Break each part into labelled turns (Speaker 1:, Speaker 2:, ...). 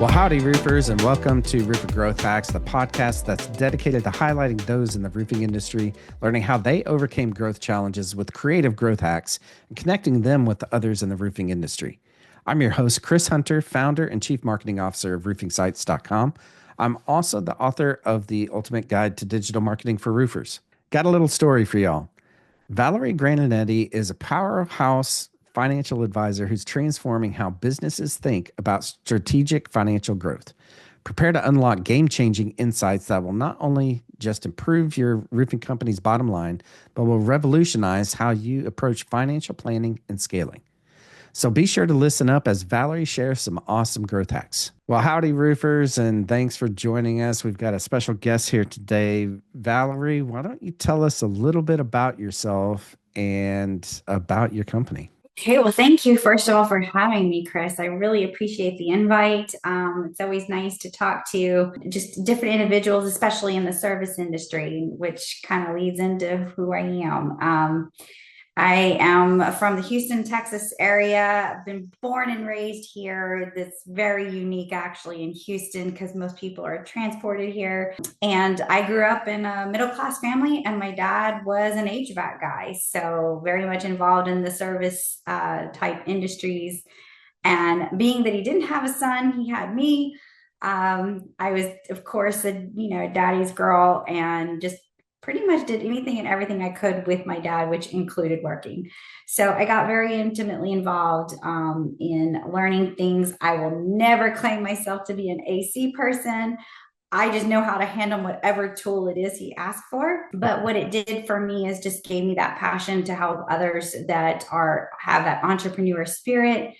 Speaker 1: Well, howdy, roofers, and welcome to Roofer Growth Hacks, the podcast that's dedicated to highlighting those in the roofing industry, learning how they overcame growth challenges with creative growth hacks, and connecting them with the others in the roofing industry. I'm your host, Chris Hunter, founder and chief marketing officer of roofingsites.com. I'm also the author of the Ultimate Guide to Digital Marketing for Roofers. Got a little story for y'all. Valerie Grandinetti is a powerhouse financial advisor who's transforming how businesses think about strategic financial growth. Prepare to unlock game-changing insights that will not only just improve your roofing company's bottom line, but will revolutionize how you approach financial planning and scaling. So be sure to listen up as Valerie shares some awesome growth hacks. Well, howdy, roofers, and thanks for joining us. We've got a special guest here today. Valerie, why don't you tell us a little bit about yourself and about your company?
Speaker 2: Okay, well, thank you, first of all, for having me, Chris. I really appreciate the invite. It's always nice to talk to just different individuals, especially in the service industry, which kind of leads into who I am. I am from the Houston, Texas area. I've been born and raised here. That's very unique, actually, in Houston because most people are transported here. And I grew up in a middle-class family, and my dad was an HVAC guy, so very much involved in the service type industries. And being that he didn't have a son, he had me. I was, of course, a daddy's girl, and just pretty much did anything and everything I could with my dad, which included working. So I got very intimately involved in learning things. I will never claim myself to be an AC person. I just know how to handle whatever tool it is he asked for. But what it did for me is just gave me that passion to help others that have that entrepreneur spirit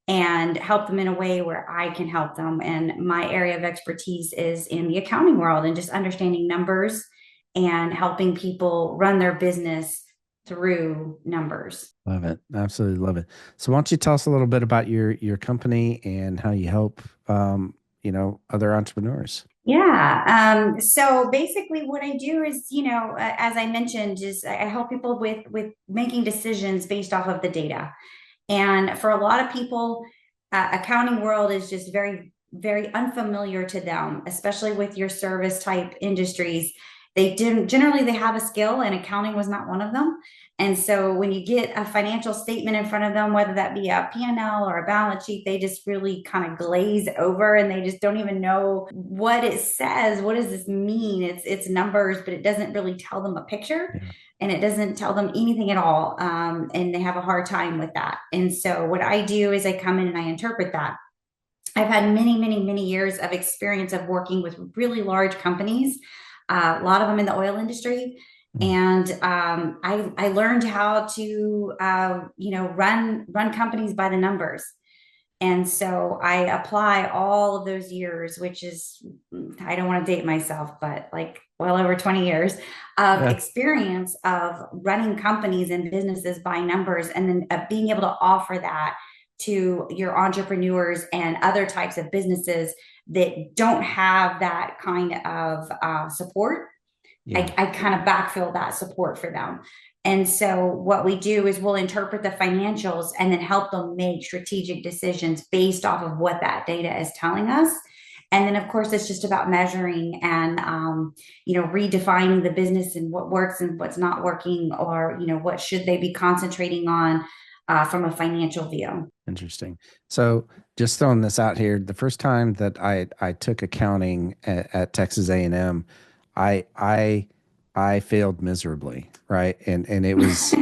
Speaker 2: and help them in a way where I can help them. And my area of expertise is in the accounting world and just understanding numbers and helping people run their business through numbers.
Speaker 1: Love it. Absolutely love it. So why don't you tell us a little bit about your company and how you help, other entrepreneurs?
Speaker 2: Yeah. So basically what I do is, as I mentioned, is I help people with making decisions based off of the data. And for a lot of people, accounting world is just very, very unfamiliar to them, especially with your service type industries. They have a skill, and accounting was not one of them. And so when you get a financial statement in front of them, whether that be a P&L or a balance sheet, they just really kind of glaze over and they just don't even know what it says. What does this mean? It's numbers, but it doesn't really tell them a picture.
Speaker 1: Yeah.
Speaker 2: And it doesn't tell them anything at all. And they have a hard time with that. And so what I do is I come in and I interpret that. I've had many, many, many years of experience of working with really large companies, a lot of them in the oil industry. And I learned how to, run companies by the numbers. And so I apply all of those years, which is, I don't want to date myself, but like well over 20 years of experience of running companies and businesses by numbers, and then being able to offer that to your entrepreneurs and other types of businesses that don't have that kind of support.
Speaker 1: Yeah.
Speaker 2: I kind of backfill that support for them. And so what we do is we'll interpret the financials and then help them make strategic decisions based off of what that data is telling us. And then, of course, it's just about measuring and, redefining the business and what works and what's not working, or, what should they be concentrating on from a financial view.
Speaker 1: Interesting. So just throwing this out here, the first time that I took accounting at Texas A&M, I failed miserably, right? And it was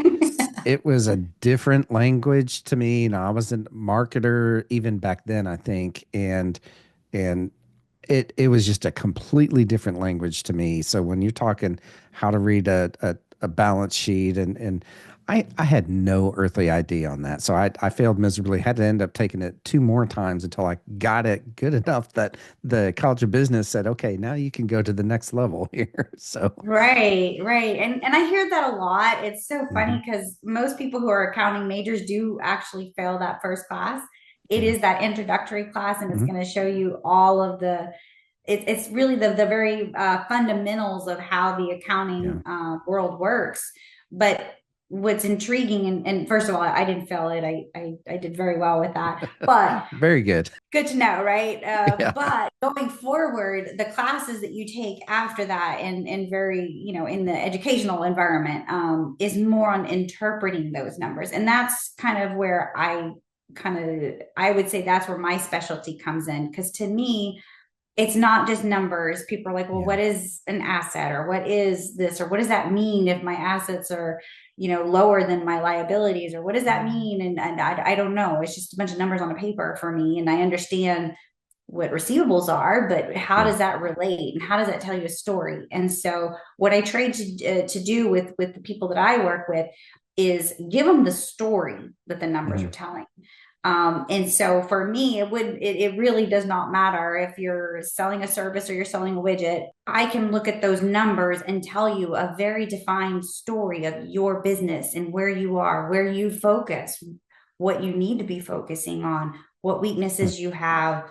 Speaker 1: it was a different language to me. I wasn't a marketer even back then, I think, and it was just a completely different language to me. So when you're talking how to read a balance sheet and I had no earthly idea on that. So I failed miserably, had to end up taking it 2 more times until I got it good enough that the College of Business said, okay, now you can go to the next level here. So
Speaker 2: Right. And I hear that a lot. It's so funny because most people who are accounting majors do actually fail that first class. It
Speaker 1: yeah.
Speaker 2: is that introductory class, and it's
Speaker 1: Mhm.
Speaker 2: going to show you all of it's really the very fundamentals of how the
Speaker 1: Yeah.
Speaker 2: accounting world works. But what's intriguing, and first of all, I didn't fail it. I did very well with that, but
Speaker 1: Very good.
Speaker 2: good to know, right?
Speaker 1: Yeah.
Speaker 2: But going forward, the classes that you take after that, and very, in the educational environment, is more on interpreting those numbers, and that's kind of where I would say that's where my specialty comes in, because to me, it's not just numbers. People are like, well,
Speaker 1: Yeah.
Speaker 2: what is an asset, or what is this, or what does that mean if my assets are, lower than my liabilities, or what does that mean? And I don't know. It's just a bunch of numbers on a paper for me. And I understand what receivables are, but how
Speaker 1: Yeah.
Speaker 2: does that relate, and how does that tell you a story? And so what I try to do with the people that I work with is give them the story that the numbers are
Speaker 1: Mhm.
Speaker 2: telling. And so for me, it really does not matter if you're selling a service or you're selling a widget. I can look at those numbers and tell you a very defined story of your business and where you are, where you focus, what you need to be focusing on, what weaknesses you have,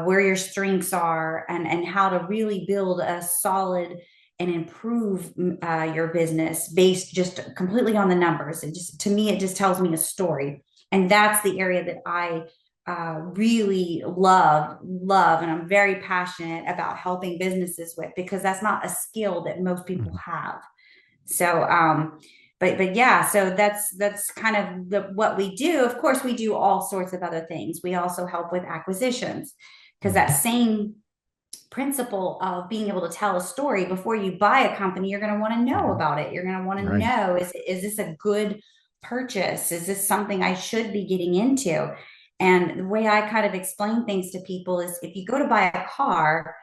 Speaker 2: where your strengths are, and how to really build a solid and improve your business based just completely on the numbers. And just to me, it just tells me a story, and that's the area that I really love, and I'm very passionate about helping businesses with, because that's not a skill that most people
Speaker 1: Mhm.
Speaker 2: have. So, but yeah, so that's kind of what we do. Of course, we do all sorts of other things. We also help with acquisitions, because that
Speaker 1: Mhm.
Speaker 2: same principle of being able to tell a story before you buy a company, you're going to want to know
Speaker 1: Mhm.
Speaker 2: about it. You're going to want to
Speaker 1: Right.
Speaker 2: know, is this a good purchase? Is this something I should be getting into? And the way I kind of explain things to people is, if you go to buy a car,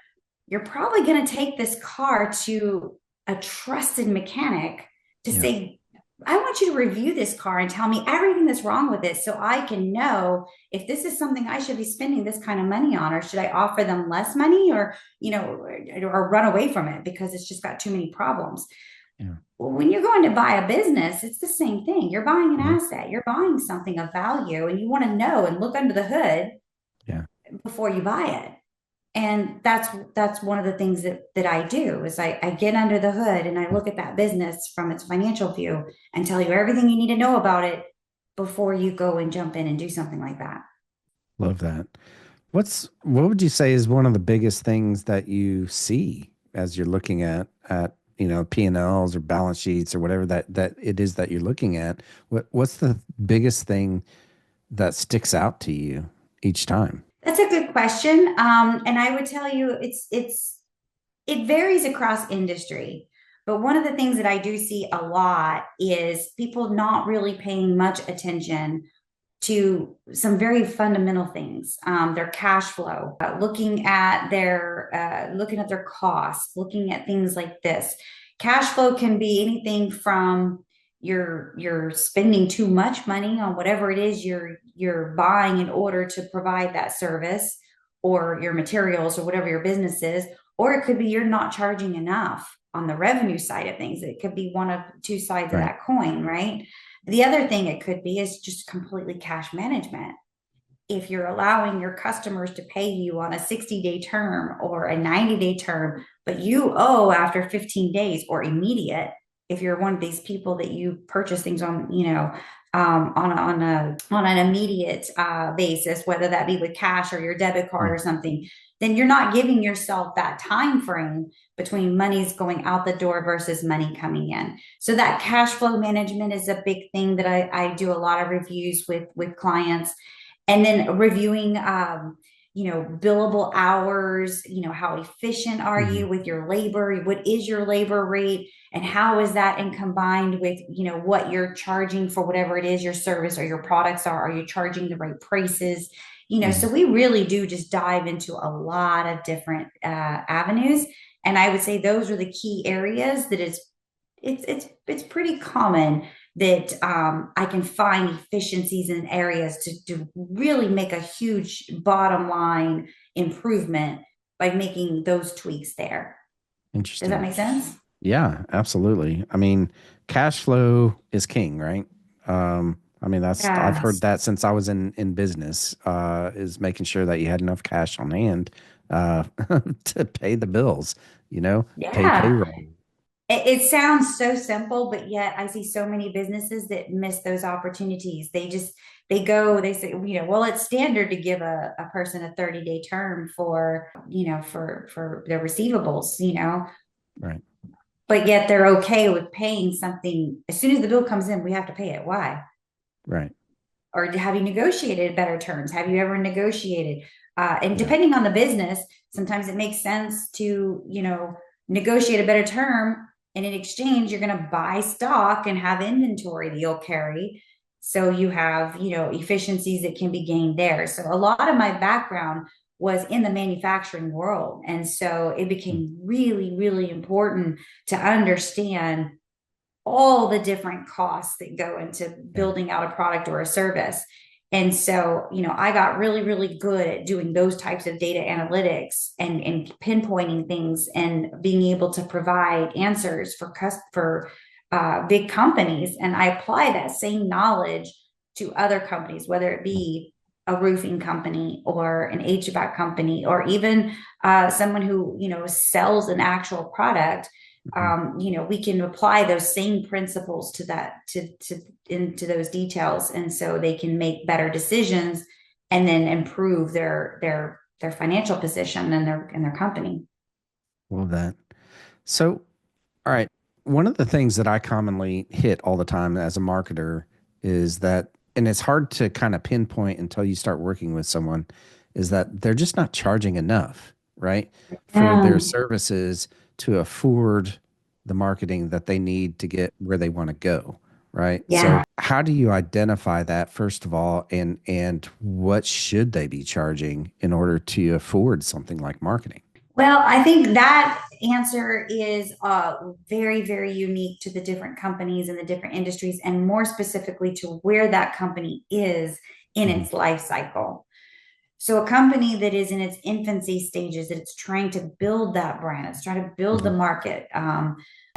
Speaker 2: you're probably going to take this car to a trusted mechanic to
Speaker 1: Yeah.
Speaker 2: say, I want you to review this car and tell me everything that's wrong with it, so I can know if this is something I should be spending this kind of money on, or should I offer them less money, or, or run away from it because it's just got too many problems.
Speaker 1: Yeah.
Speaker 2: Well, when you're going to buy a business, it's the same thing. You're buying an
Speaker 1: Mhm.
Speaker 2: asset, you're buying something of value, and you want to know and look under the hood
Speaker 1: Yeah.
Speaker 2: before you buy it. And that's one of the things that I do is I get under the hood and I
Speaker 1: Mm.
Speaker 2: look at that business from its financial view and tell you everything you need to know about it before you go and jump in and do something like that.
Speaker 1: Love that. What would you say is one of the biggest things that you see as you're looking at P&Ls or balance sheets or whatever that it is that you're looking at? What's the biggest thing that sticks out to you each time?
Speaker 2: That's a good question. And I would tell you it varies across industry. But one of the things that I do see a lot is people not really paying much attention to some very fundamental things. Their cash flow, looking at their costs, looking at things like this. Cash flow can be anything from you're spending too much money on whatever it is you're buying in order to provide that service, or your materials, or whatever your business is, or it could be you're not charging enough on the revenue side of things. It could be one of two sides of
Speaker 1: Right.
Speaker 2: that coin, right? The other thing it could be is just completely cash management. If you're allowing your customers to pay you on a 60-day term or a 90-day term, but you owe after 15 days or immediate, if you're one of these people that you purchase things on, on an immediate basis, whether that be with cash or your debit card
Speaker 1: Mm.
Speaker 2: or something, then you're not giving yourself that time frame between money's going out the door versus money coming in. So that cash flow management is a big thing that I do a lot of reviews with clients, and then reviewing billable hours. How efficient are
Speaker 1: Mhm.
Speaker 2: you with your labor? What is your labor rate, and how is that in combined with what you're charging for whatever it is your service or your products are you charging the right prices? So
Speaker 1: Mhm.
Speaker 2: we really do just dive into a lot of different avenues, and I would say those are the key areas that it's pretty common that I can find efficiencies in areas to really make a huge bottom line improvement by making those tweaks there. Does that
Speaker 1: Interesting.
Speaker 2: make sense?
Speaker 1: Yeah, absolutely. I mean, cash flow is king, right? I mean, I've heard
Speaker 2: Yes.
Speaker 1: that since I was in business, is making sure that you had enough cash on hand uh, to pay the bills, pay
Speaker 2: Yeah.
Speaker 1: payroll.
Speaker 2: it sounds so simple, but yet I see so many businesses that miss those opportunities. They say, well, it's standard to give a person a 30-day term for, for their receivables,
Speaker 1: Right.
Speaker 2: but yet they're okay with paying something. As soon as the bill comes in, we have to pay it. Why?
Speaker 1: Right.
Speaker 2: Or have you negotiated better terms? Have you ever negotiated? And
Speaker 1: Yeah.
Speaker 2: depending on the business, sometimes it makes sense to, negotiate a better term. And in exchange, you're going to buy stock and have inventory that you'll carry. So you have, efficiencies that can be gained there. So a lot of my background was in the manufacturing world. And so it
Speaker 1: Mm.
Speaker 2: became really, really important to understand all the different costs that go into
Speaker 1: Yeah.
Speaker 2: building out a product or a service. And so, I got really, really good at doing those types of data analytics and pinpointing things and being able to provide answers for big companies. And I apply that same knowledge to other companies, whether it be a roofing company or an HVAC company, or even someone who, sells an actual product.
Speaker 1: Mhm.
Speaker 2: We can apply those same principles to that, to into those details, and so they can make better decisions and then improve their financial position and their company.
Speaker 1: Love that. So, all right. One of the things that I commonly hit all the time as a marketer is that, and it's hard to kind of pinpoint until you start working with someone, is that they're just not charging enough, right, for their
Speaker 2: Um,
Speaker 1: services to afford the marketing that they need to get where they want to go, right? So,
Speaker 2: yeah.
Speaker 1: how do you identify that first of all, and what should they be charging in order to afford something like marketing?
Speaker 2: Well, I think that answer is very, very unique to the different companies and the different industries, and more specifically to where that company is in
Speaker 1: Mhm.
Speaker 2: its life cycle. So a company that is in its infancy stages, that it's trying to build that brand, it's trying to build the
Speaker 1: Mhm.
Speaker 2: market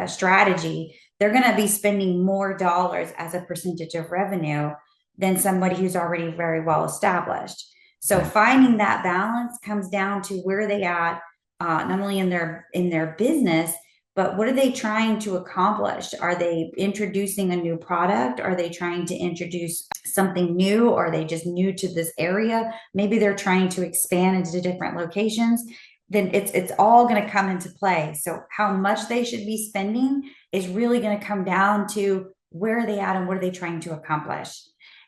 Speaker 2: a strategy, they're going to be spending more dollars as a percentage of revenue than somebody who's already very well established. So
Speaker 1: Right.
Speaker 2: finding that balance comes down to where are they at, not only in their business, but what are they trying to accomplish? Are they introducing a new product? Are they trying to introduce something new? Or are they just new to this area? Maybe they're trying to expand into different locations. Then it's all going to come into play. So how much they should be spending is really going to come down to where are they at and what are they trying to accomplish.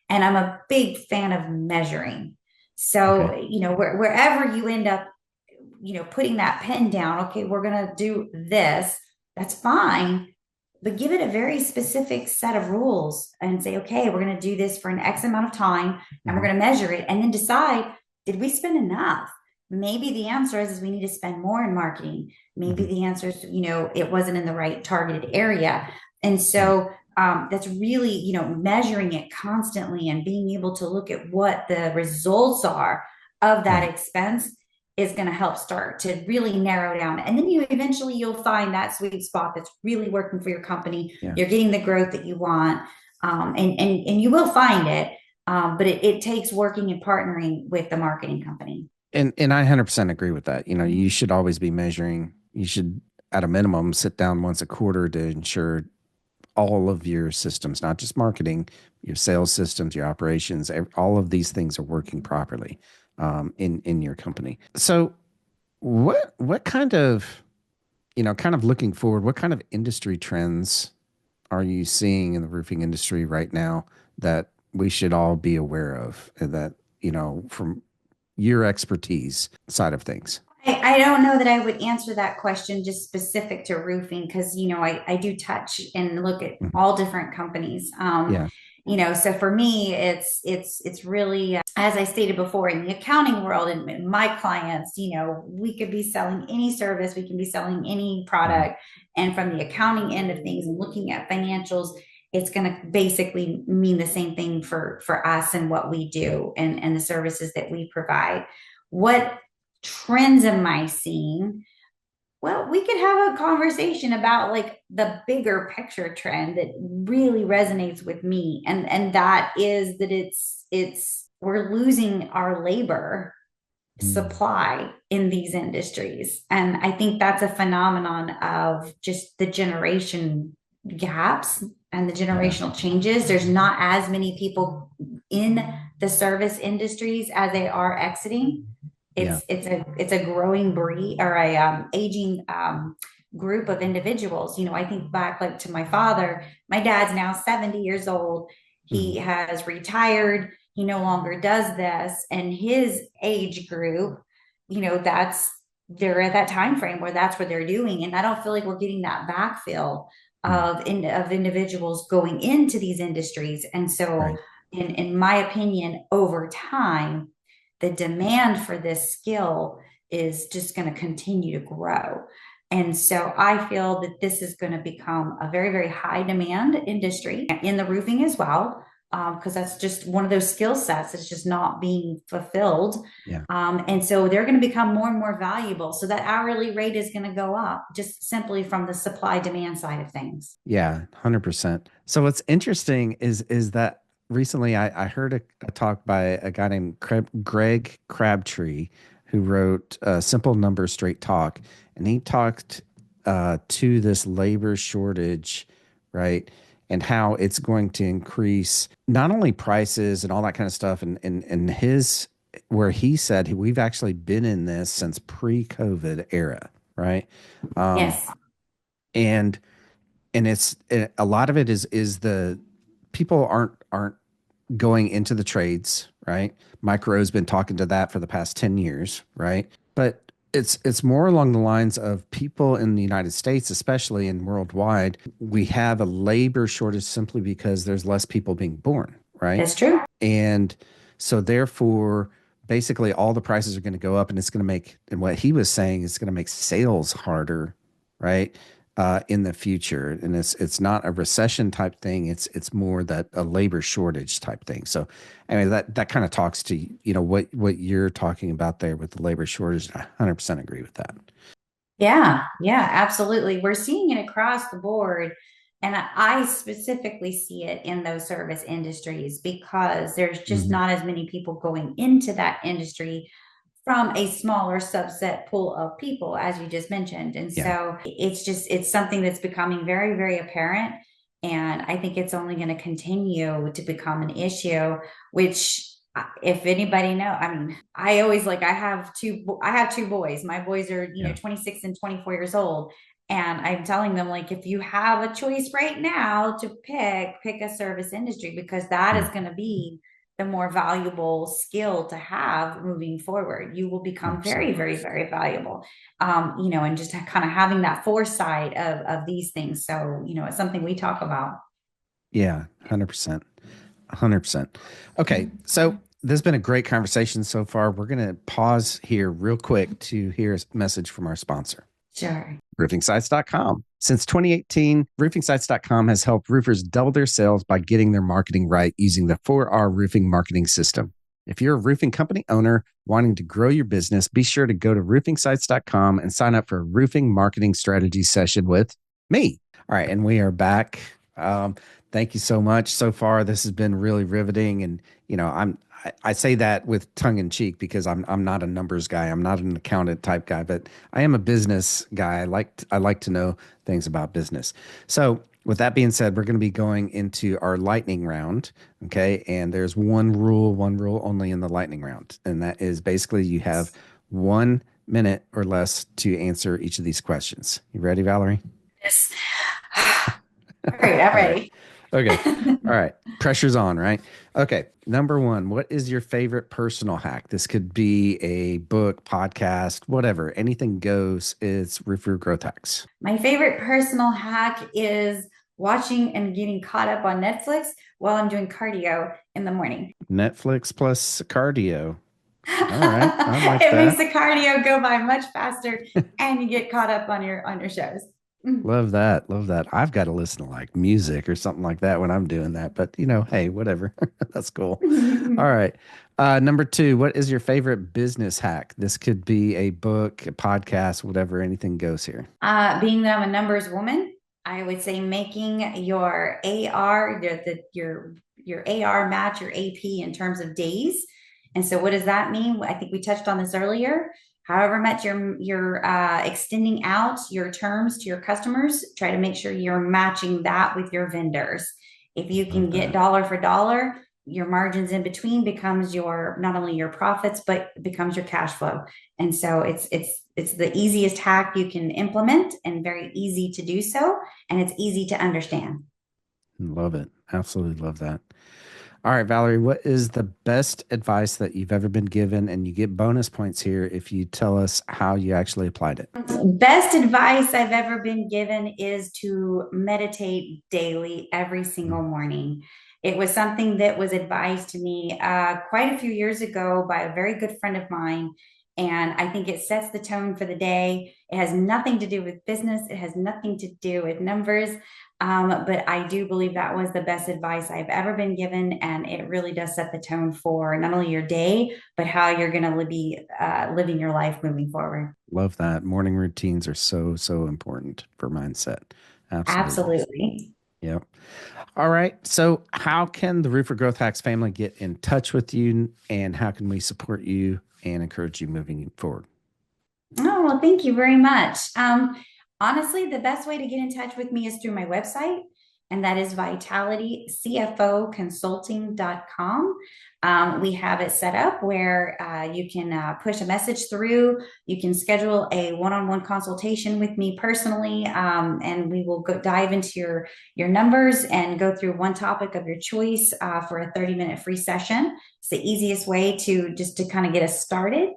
Speaker 2: And I'm a big fan of measuring.
Speaker 1: Okay.
Speaker 2: So, wherever you end up, putting that pen down, okay, we're going to do this, that's fine. But give it a very specific set of rules and say, okay, we're going to do this for an X amount of time and we're
Speaker 1: Mhm.
Speaker 2: going to measure it and then decide, did we spend enough? Maybe the answer is we need to spend more in marketing. Maybe
Speaker 1: Mhm.
Speaker 2: the answer is, it wasn't in the right targeted area. And
Speaker 1: Right.
Speaker 2: so that's really, measuring it constantly and being able to look at what the results are of that
Speaker 1: Right.
Speaker 2: expense is going to help start to really narrow down. And then you'll find that sweet spot that's really working for your company.
Speaker 1: Yeah.
Speaker 2: You're getting the growth that you want. And you will find it. But it takes working and partnering with the marketing company.
Speaker 1: And I 100% agree with that. You should always be measuring. You should, at a minimum, sit down once a quarter to ensure all of your systems, not just marketing, your sales systems, your operations, all of these things are working properly in your company. So, what kind of, kind of looking forward, what kind of industry trends are you seeing in the roofing industry right now that we should all be aware of, and that, from your expertise side of things?
Speaker 2: I don't know that I would answer that question just specific to roofing because I do touch and look at
Speaker 1: Mhm.
Speaker 2: all different companies.
Speaker 1: Yeah.
Speaker 2: So for me, it's really as I stated before in the accounting world and my clients, we could be selling any service, we can be selling any
Speaker 1: Mhm.
Speaker 2: product, and from the accounting end of things and looking at financials, it's going to basically mean the same thing for us and what we do and the services that we provide. What trends am I seeing? Well, we could have a conversation about like the bigger picture trend that really resonates with me. And that is that it's we're losing our labor
Speaker 1: Mm.
Speaker 2: supply in these industries. And I think that's a phenomenon of just the generation gaps and the
Speaker 1: Yeah.
Speaker 2: generational changes. There's not as many people in the service industries as they are exiting.
Speaker 1: Yeah.
Speaker 2: It's a growing breed or a aging group of individuals. I think back like to my father. My dad's now 70 years old. He
Speaker 1: Mhm.
Speaker 2: has retired. He no longer does this, and his age group, that's they're at that time frame where that's what they're doing, and I don't feel like we're getting that backfill
Speaker 1: Mm.
Speaker 2: of individuals going into these industries. And so,
Speaker 1: Right.
Speaker 2: in my opinion, over time, the demand for this skill is just going to continue to grow. And so I feel that this is going to become a very, very high demand industry in the roofing as well, because that's just one of those skill sets that's just not being fulfilled.
Speaker 1: Yeah.
Speaker 2: And so they're going to become more and more valuable. So that hourly rate is going to go up just simply from the supply demand side of things.
Speaker 1: Yeah. 100%. So what's interesting is that recently I heard a talk by a guy named Greg Crabtree, who wrote Simple Numbers Straight Talk, and he talked to this labor shortage, right? And how it's going to increase not only prices and all that kind of stuff, and his where he said we've actually been in this since pre-COVID era, right? Um,
Speaker 2: Yes.
Speaker 1: and a lot of it is the people aren't going into the trades, right? Micro's been talking to that for the past 10 years, right? But it's more along the lines of people in the United States, especially and worldwide, we have a labor shortage simply because there's less people being born, right?
Speaker 2: That's true.
Speaker 1: And so therefore, basically all the prices are going to go up and it's going to make, and what he was saying is going to make sales harder, right? In the future. And it's not a recession type thing. It's more that a labor shortage type thing. So anyway, that kind of talks to, what you're talking about there with the labor shortage. I 100% agree with that.
Speaker 2: Yeah, yeah, absolutely. We're seeing it across the board. And I specifically see it in those service industries because there's just
Speaker 1: Hmm.
Speaker 2: not as many people going into that industry from a smaller subset pool of people, as you just mentioned. And
Speaker 1: Yeah.
Speaker 2: so it's something that's becoming very, very apparent. And I think it's only going to continue to become an issue, which if anybody know, I mean, I always like, I have two boys. My boys are,
Speaker 1: Yeah.
Speaker 2: 26 and 24 years old. And I'm telling them, like, if you have a choice right now to pick a service industry, because that is
Speaker 1: Mm.
Speaker 2: going to be the more valuable skill to have moving forward. You will become
Speaker 1: 100%.
Speaker 2: very, very, very valuable. And just kind of having that foresight of these things. So, it's something we talk about.
Speaker 1: Yeah. 100%. 100%. Okay. So this has been a great conversation so far. We're going to pause here real quick to hear a message from our sponsor.
Speaker 2: Sure.
Speaker 1: roofingsites.com. Since 2018, roofingsites.com has helped roofers double their sales by getting their marketing right using the 4R roofing marketing system. If you're a roofing company owner wanting to grow your business, be sure to go to roofingsites.com and sign up for a roofing marketing strategy session with me. All right, and we are back. Thank you so much. So far, this has been really riveting, and I say that with tongue in cheek because I'm not a numbers guy. I'm not an accountant type guy, but I am a business guy. I like to know things about business. So with that being said, we're going to be going into our lightning round. Okay. And there's one rule only in the lightning round. And that is basically you have 1 minute or less to answer each of these questions. You ready, Valerie?
Speaker 2: Yes. All right, I'm
Speaker 1: All right.
Speaker 2: ready.
Speaker 1: Okay. All right. Pressure's on, right? Okay. Number one, what is your favorite personal hack? This could be a book, podcast, whatever. Anything goes. It's Roofer Growth Hacks.
Speaker 2: My favorite personal hack is watching and getting caught up on Netflix while I'm doing cardio in the morning.
Speaker 1: Netflix plus cardio. All right. I like
Speaker 2: It makes
Speaker 1: that.
Speaker 2: the cardio go by much faster and you get caught up on your shows.
Speaker 1: Love that. Love that. I've got to listen to like music or something like that when I'm doing that. But, hey, whatever. That's cool. All right. Number two, what is your favorite business hack? This could be a book, a podcast, whatever. Anything goes here.
Speaker 2: Being that I'm a numbers woman, I would say making your AR, your AR match your AP in terms of days And so what does that mean? I think we touched on this earlier. However much you're extending out your terms to your customers, try to make sure you're matching that with your vendors. If you can
Speaker 1: Love
Speaker 2: get
Speaker 1: that.
Speaker 2: dollar for dollar, your margins in between becomes your not only your profits but becomes your cash flow. And so it's the easiest hack you can implement and very easy to do so, and it's easy to understand.
Speaker 1: Love it. Absolutely love that. All right, Valerie, what is the best advice that you've ever been given? And you get bonus points here if you tell us how you actually applied it.
Speaker 2: Best advice I've ever been given is to meditate daily, every single
Speaker 1: Mm.
Speaker 2: morning. It was something that was advised to me quite a few years ago by a very good friend of mine. And I think it sets the tone for the day. It has nothing to do with business, it has nothing to do with numbers. But I do believe that was the best advice I've ever been given. And it really does set the tone for not only your day, but how you're going to be living your life moving forward.
Speaker 1: Love that. Morning routines are so, so important for mindset. Absolutely.
Speaker 2: Absolutely.
Speaker 1: Yep. All right. So, how can the Roofer Growth Hacks family get in touch with you, and how can we support you and encourage you moving forward?
Speaker 2: Oh, well, thank you very much. Honestly, the best way to get in touch with me is through my website, and that is vitalitycfoconsulting.com. We have it set up where you can push a message through. You can schedule a one-on-one consultation with me personally, and we will dive into your numbers and go through one topic of your choice for a 30-minute free session. It's the easiest way to just to kind of get us started.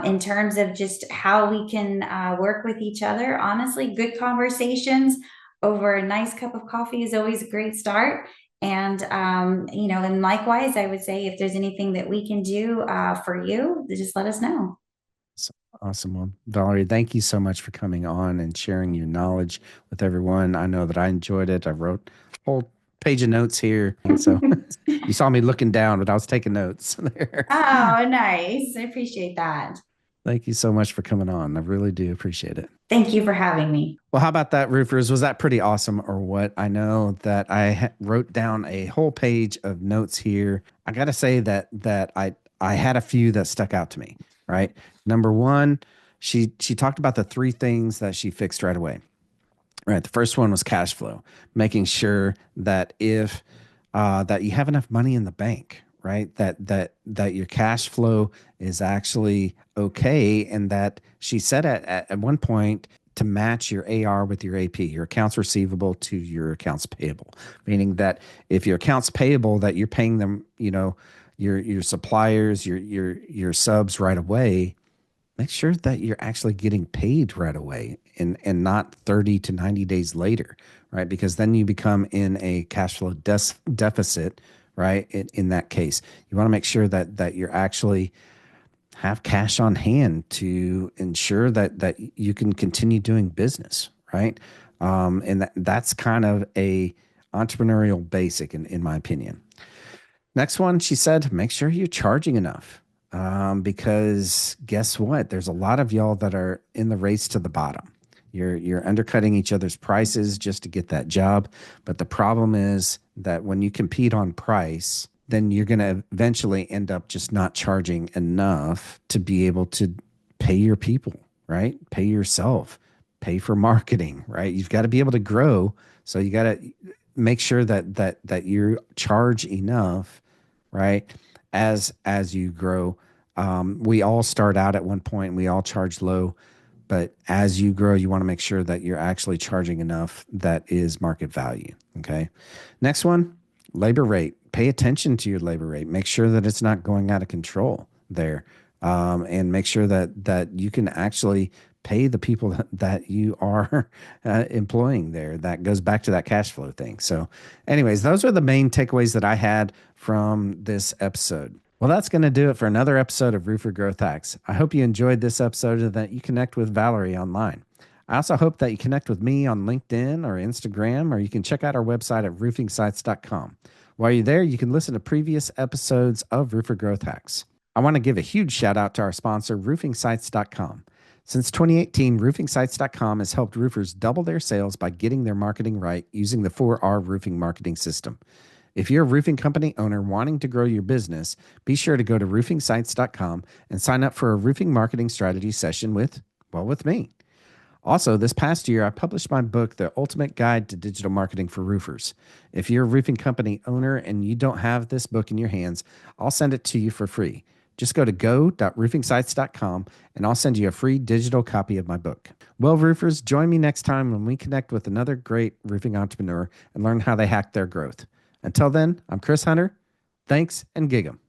Speaker 2: In terms of just how we can work with each other. Honestly, good conversations over a nice cup of coffee is always a great start. And, and likewise, I would say if there's anything that we can do for you, just let us know.
Speaker 1: So awesome. Well, Valerie, thank you so much for coming on and sharing your knowledge with everyone. I know that I enjoyed it. I wrote a whole page of notes here. And so you saw me looking down, but I was taking notes there.
Speaker 2: Oh, nice. I appreciate that.
Speaker 1: Thank you so much for coming on. I really do appreciate it.
Speaker 2: Thank you for having me.
Speaker 1: Well, how about that, roofers? Was that pretty awesome or what? I know that I wrote down a whole page of notes here. I got to say that I had a few that stuck out to me, right? Number one, she talked about the three things that she fixed right away. Right. The first one was cash flow, making sure that if that you have enough money in the bank, right? That your cash flow is actually okay, and that she said at one point to match your AR with your AP, your accounts receivable to your accounts payable, meaning that if your accounts payable that you're paying them, your suppliers, your subs right away, make sure that you're actually getting paid right away and not 30 to 90 days later, right? Because then you become in a cash flow deficit, right? In that case, you want to make sure that you're actually have cash on hand to ensure that you can continue doing business, right? And that's kind of a entrepreneurial basic in my opinion. Next one, she said, make sure you're charging enough. Because guess what? There's a lot of y'all that are in the race to the bottom. You're undercutting each other's prices just to get that job. But the problem is that when you compete on price, then you're going to eventually end up just not charging enough to be able to pay your people, right? Pay yourself, pay for marketing, right? You've got to be able to grow. So you got to make sure that you charge enough, right? As you grow. We all start out at one point, we all charge low, but as you grow, you want to make sure that you're actually charging enough that is market value. Okay. Next one, labor rate. Pay attention to your labor rate. Make sure that it's not going out of control there. And make sure that you can actually pay the people that you are employing there. That goes back to that cash flow thing. So anyways, those are the main takeaways that I had from this episode. Well, that's going to do it for another episode of Roofer Growth Hacks. I hope you enjoyed this episode and that you connect with Valerie online. I also hope that you connect with me on LinkedIn or Instagram, or you can check out our website at roofingsites.com. While you're there, you can listen to previous episodes of Roofer Growth Hacks. I want to give a huge shout out to our sponsor, roofingsites.com. Since 2018, roofingsites.com has helped roofers double their sales by getting their marketing right using the 4R roofing marketing system. If you're a roofing company owner wanting to grow your business, be sure to go to roofingsites.com and sign up for a roofing marketing strategy session with me. Also, this past year, I published my book, The Ultimate Guide to Digital Marketing for Roofers. If you're a roofing company owner and you don't have this book in your hands, I'll send it to you for free. Just go to go.roofingsites.com and I'll send you a free digital copy of my book. Well, roofers, join me next time when we connect with another great roofing entrepreneur and learn how they hack their growth. Until then, I'm Chris Hunter. Thanks and gig 'em.